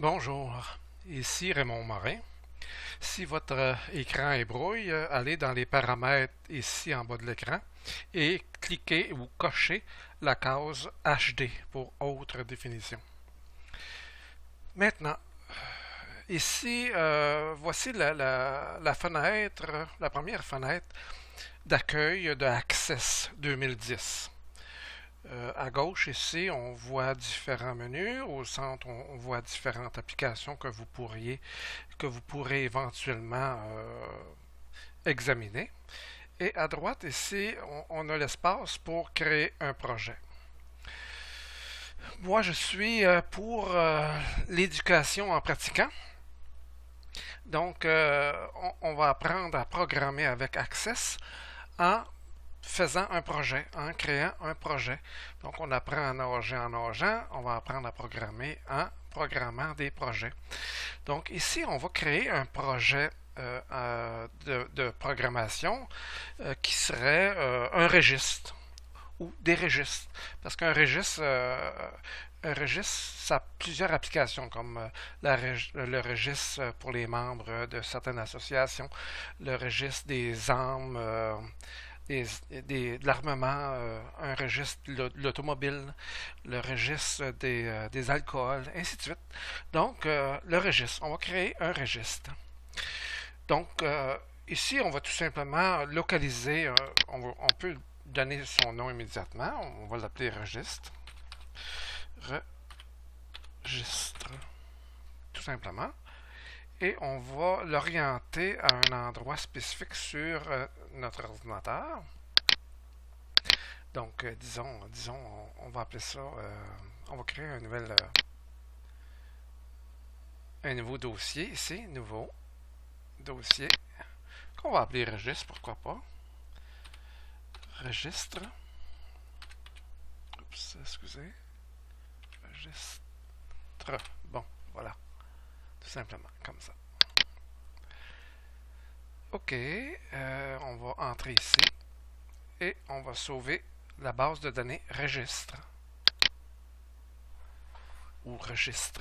Bonjour, ici Raymond Morin. Si votre écran est brouille, allez dans les paramètres ici en bas de l'écran et cliquez ou cochez la case HD pour autre définition. Maintenant, ici, voici la fenêtre, la première fenêtre d'accueil de Access 2010. À gauche ici, on voit différents menus. Au centre, on voit différentes applications que vous pourrez éventuellement examiner. Et à droite ici, on a l'espace pour créer un projet. Moi, je suis pour l'éducation en pratiquant. Donc, on va apprendre à programmer avec Access en faisant un projet, en créant un projet. Donc, on apprend à nageant, on va apprendre à programmer en programmant des projets. Donc, ici, on va créer un projet de programmation qui serait un registre ou des registres. Parce un registre, ça a plusieurs applications, comme le registre pour les membres de certaines associations, le registre des armes, de l'armement, un registre de l'automobile, le registre des alcools, ainsi de suite. Donc, le registre, on va créer un registre. Donc, ici, on va tout simplement localiser, on peut donner son nom immédiatement, on va l'appeler registre. Registre, tout simplement. Et on va l'orienter à un endroit spécifique sur notre ordinateur. Donc, disons, on va appeler ça, on va créer un nouveau dossier ici, nouveau dossier, qu'on va appeler registre, pourquoi pas. Registre. Oups, excusez. Registre. Bon, voilà. Tout simplement, comme ça. OK, on va entrer ici et on va sauver la base de données registre ou registre.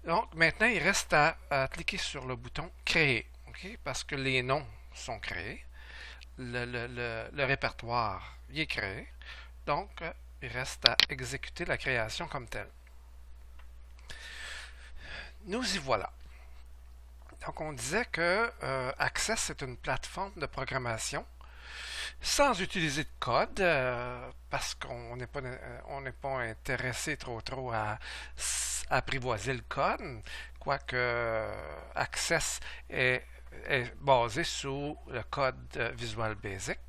Donc, maintenant, il reste à cliquer sur le bouton créer, okay? Parce que les noms sont créés, le répertoire il est créé, donc il reste à exécuter la création comme telle. Nous y voilà. Donc, on disait que Access est une plateforme de programmation sans utiliser de code, parce qu'on n'est pas intéressé trop à apprivoiser le code, quoique Access est basé sur le code Visual Basic.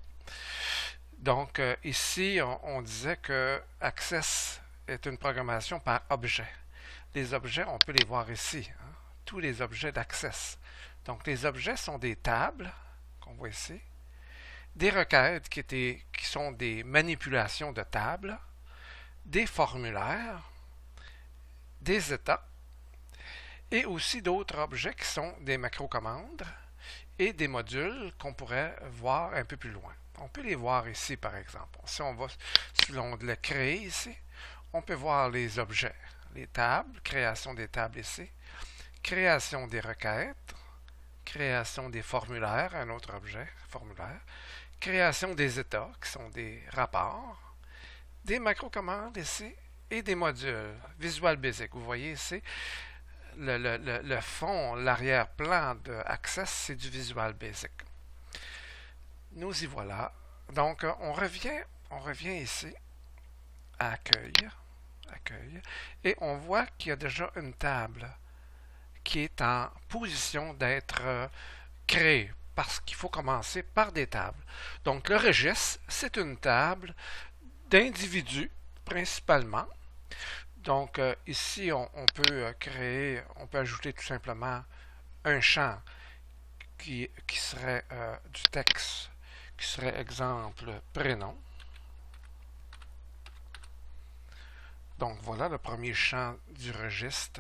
Donc ici, on disait que Access est une programmation par objet. Les objets, on peut les voir ici, hein, tous les objets d'Access. Donc les objets sont des tables, qu'on voit ici, des requêtes qui sont des manipulations de tables, des formulaires, des états, et aussi d'autres objets qui sont des macrocommandes et des modules qu'on pourrait voir un peu plus loin. On peut les voir ici, par exemple. Si on va sur l'onglet Créer ici, on peut voir les objets, les tables, création des tables ici, création des requêtes, création des formulaires, un autre objet, formulaire, création des états, qui sont des rapports, des macrocommandes ici, et des modules. Visual Basic, vous voyez ici, le fond, l'arrière-plan de Access, c'est du Visual Basic. Nous y voilà. Donc, on revient ici à Accueil, et on voit qu'il y a déjà une table qui est en position d'être créée, parce qu'il faut commencer par des tables. Donc, le registre, c'est une table d'individus, principalement. Donc, ici, on peut on peut ajouter tout simplement un champ qui serait du texte, qui serait exemple prénom. Donc, voilà le premier champ du registre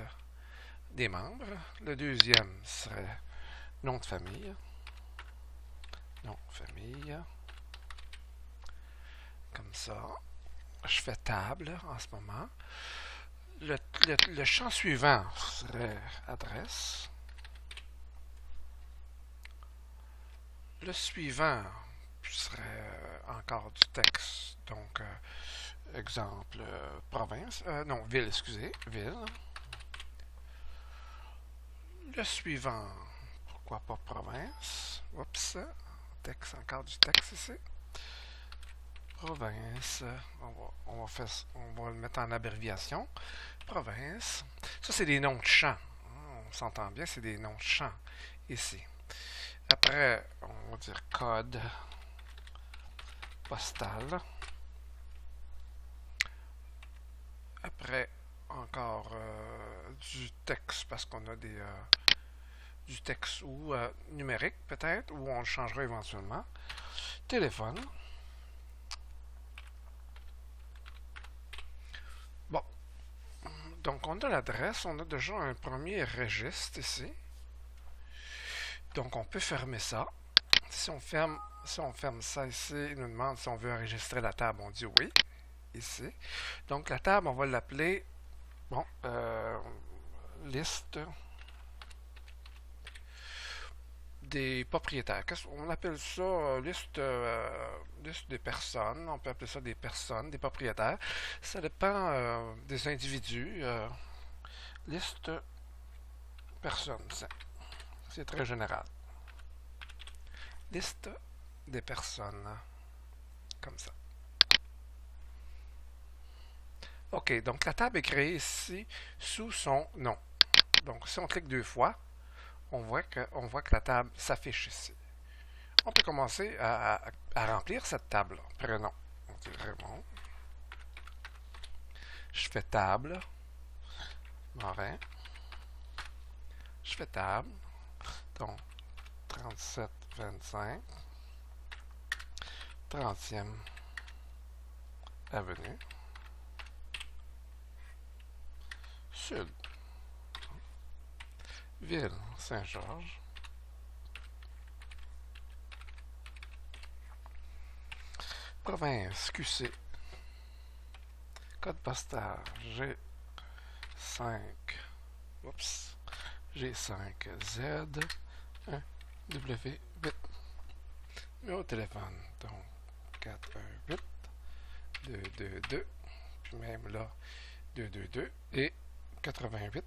des membres. Le deuxième serait nom de famille. Nom de famille. Comme ça. Je fais table en ce moment. le champ suivant serait adresse. Le suivant serait encore du texte. Donc, exemple, province. Non, ville, excusez. Ville. Le suivant, pourquoi pas province? Oups. Texte, encore du texte ici. Province. On va le mettre en abréviation. Province. Ça, c'est des noms de champs. On s'entend bien, c'est des noms de champs ici. Après, on va dire code postal. Après, encore du texte, parce qu'on a du texte ou numérique peut-être, ou on le changera éventuellement. Téléphone. Bon. Donc, on a l'adresse. On a déjà un premier registre ici. Donc, on peut fermer ça. Si on ferme ça ici, il nous demande si on veut enregistrer la table. On dit oui, ici. Donc, la table, on va l'appeler, bon, liste des propriétaires. On appelle ça liste des personnes. On peut appeler ça des personnes, des propriétaires. Ça dépend des individus. Liste personnes. C'est très général. Liste des personnes. Comme ça. OK, donc la table est créée ici sous son nom. Donc si on clique deux fois, on voit que la table s'affiche ici. On peut commencer à remplir cette table-là. Prénom. On dit Raymond. Je fais table. Morin. Je fais table. Donc 37, 25. 30e avenue. Sud. Ville, Saint-Georges. Province, QC. Code postal, G5. Oups. G5Z. 1 W8. Numéro de téléphone. Donc, 418 222. Puis même là, 222 et 88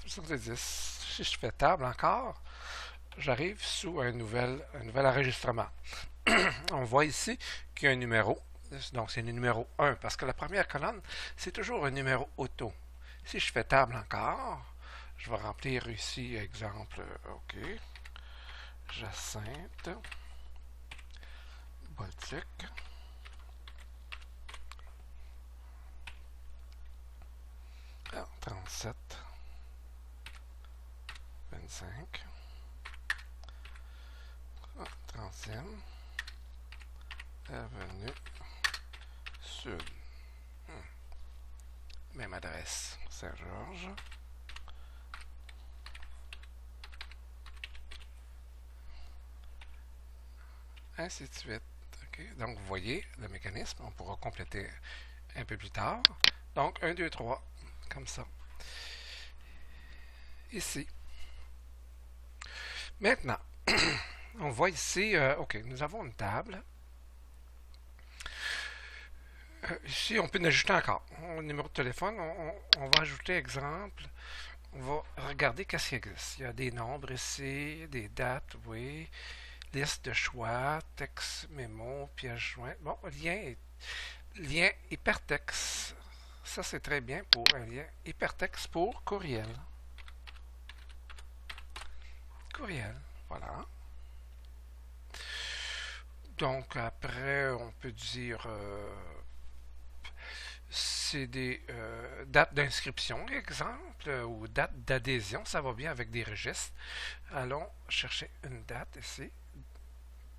70. Si je fais table encore, j'arrive sous un nouvel enregistrement. On voit ici qu'il y a un numéro. Donc, c'est le numéro 1 parce que la première colonne, c'est toujours un numéro auto. Si je fais table encore, je vais remplir ici, exemple, OK, Jacinthe, Baltic, ah, 37, 25, 30e, avenue Sud. Même adresse, Saint-Georges. Ainsi de suite. Okay. Donc, vous voyez le mécanisme. On pourra compléter un peu plus tard. Donc, 1, 2, 3, comme ça. Ici. Maintenant, on voit ici, OK, nous avons une table. Ici, on peut en ajouter encore. Au numéro de téléphone, on va ajouter exemple. On va regarder qu'est-ce qui existe. Il y a des nombres ici, des dates, oui. Liste de choix, texte, mémo, pièce jointe. Bon, lien hypertexte. Ça, c'est très bien pour un lien hypertexte pour courriel. Courriel, voilà. Donc, après, on peut dire c'est des dates d'inscription, exemple, ou date d'adhésion. Ça va bien avec des registres. Allons chercher une date ici.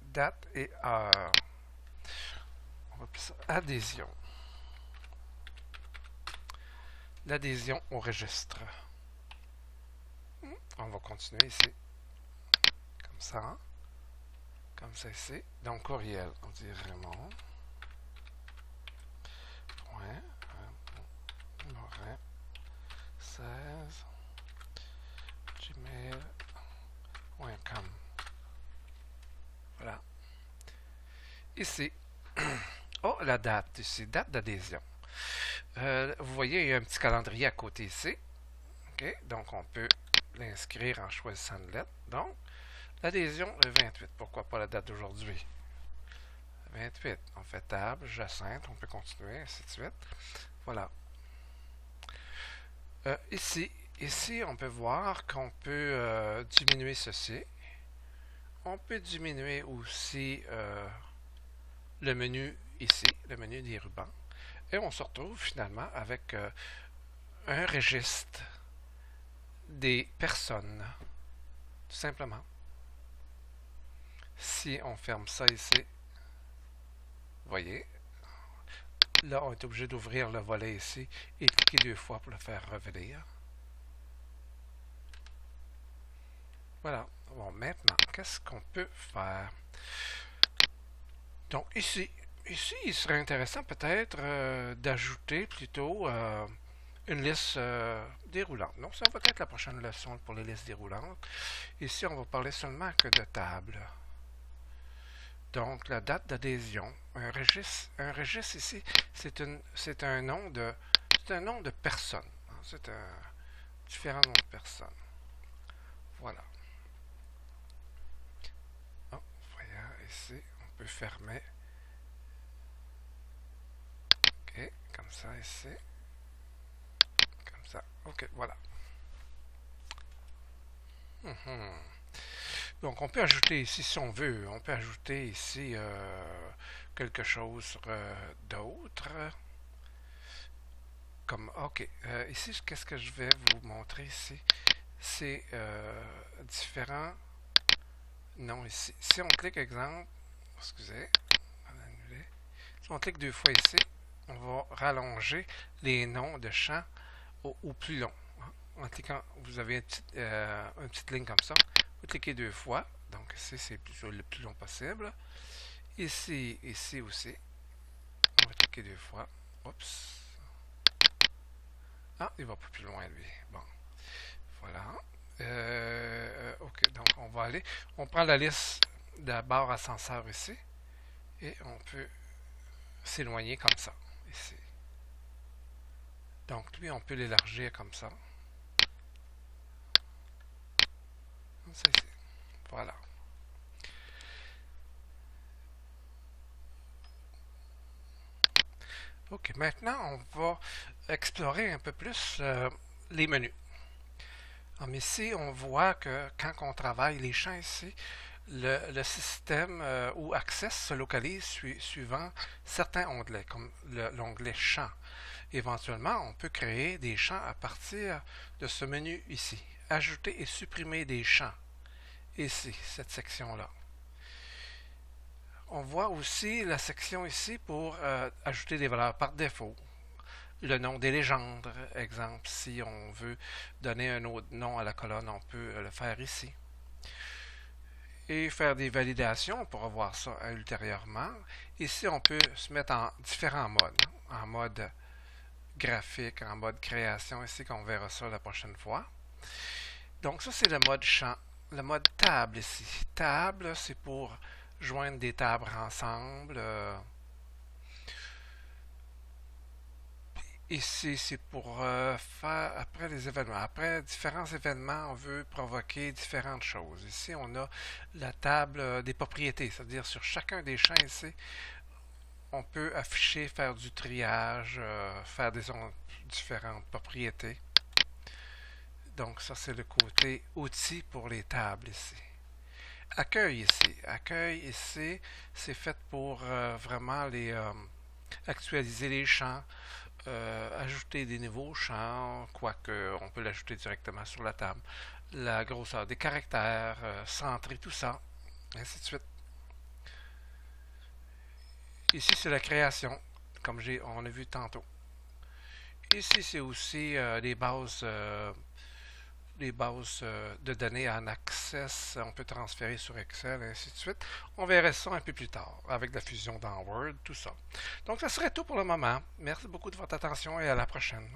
Date et heure. On va appeler ça adhésion. L'adhésion au registre. On va continuer ici. Comme ça. Comme ça ici. Donc, courriel. On dit Raymond. Point. ici, oh, la date ici, date d'adhésion. Vous voyez, il y a un petit calendrier à côté ici. OK, donc on peut l'inscrire en choisissant une lettre. Donc, l'adhésion, le 28. Pourquoi pas la date d'aujourd'hui? 28. On fait table, Jacinthe, on peut continuer, ainsi de suite. Voilà. Ici, on peut voir qu'on peut diminuer ceci. On peut diminuer aussi le menu ici, le menu des rubans. Et on se retrouve finalement avec un registre des personnes, tout simplement. Si on ferme ça ici, vous voyez, là on est obligé d'ouvrir le volet ici et cliquer 2 fois pour le faire revenir. Voilà. Bon, maintenant, qu'est-ce qu'on peut faire? Donc ici, il serait intéressant peut-être d'ajouter plutôt une liste déroulante. Donc ça va être la prochaine leçon pour les listes déroulantes. Ici, on va parler seulement que de tables. Donc la date d'adhésion. Un registre ici, c'est un nom de personne. C'est un différent nom de personne. Voilà. Oh, voyez ici, on peut fermer. OK, comme ça ici. Comme ça. OK, voilà. Donc on peut ajouter ici, si on veut, on peut ajouter ici quelque chose d'autre. Comme, OK, ici, qu'est-ce que je vais vous montrer ici? C'est différents noms ici. Si on clique, exemple, excusez, on va annuler. Si on clique 2 fois ici, on va rallonger les noms de champs au plus long. En cliquant, vous avez une petite ligne comme ça. Vous cliquez 2 fois. Donc ici, c'est le plus long possible. Ici aussi. On va cliquer 2 fois. Oups. Ah, il va pas plus loin, lui. Bon. Voilà. OK, donc on va aller. On prend la liste de la barre ascenseur ici. Et on peut s'éloigner comme ça. Ici. Donc lui, on peut l'élargir comme ça. Voilà. OK, maintenant, on va explorer un peu plus les menus. Alors, ici, on voit que quand on travaille les champs ici, le système ou Access se localise suivant certains onglets, comme l'onglet Champs. Éventuellement, on peut créer des champs à partir de ce menu ici. Ajouter et supprimer des champs. Ici, cette section-là. On voit aussi la section ici pour ajouter des valeurs par défaut. Le nom des légendes, exemple, si on veut donner un autre nom à la colonne, on peut le faire ici. Et faire des validations, on pourra voir ça ultérieurement. Ici, on peut se mettre en différents modes. En mode graphique, en mode création, ici, qu'on verra ça la prochaine fois. Donc ça, c'est le mode champ. Le mode table ici. Table, c'est pour joindre des tables ensemble. Ici, c'est pour faire après les événements. Après différents événements, on veut provoquer différentes choses. Ici, on a la table des propriétés, c'est-à-dire sur chacun des champs ici, on peut afficher, faire du triage, faire des différentes propriétés. Donc ça, c'est le côté outils pour les tables ici. Accueil ici, c'est fait pour vraiment actualiser les champs, ajouter des nouveaux champs, quoique on peut l'ajouter directement sur la table. La grosseur des caractères, centrer tout ça, ainsi de suite. Ici, c'est la création, comme on a vu tantôt. Ici, c'est aussi les bases de données en Access, on peut transférer sur Excel, et ainsi de suite. On verra ça un peu plus tard, avec la fusion dans Word, tout ça. Donc, ça serait tout pour le moment. Merci beaucoup de votre attention et à la prochaine.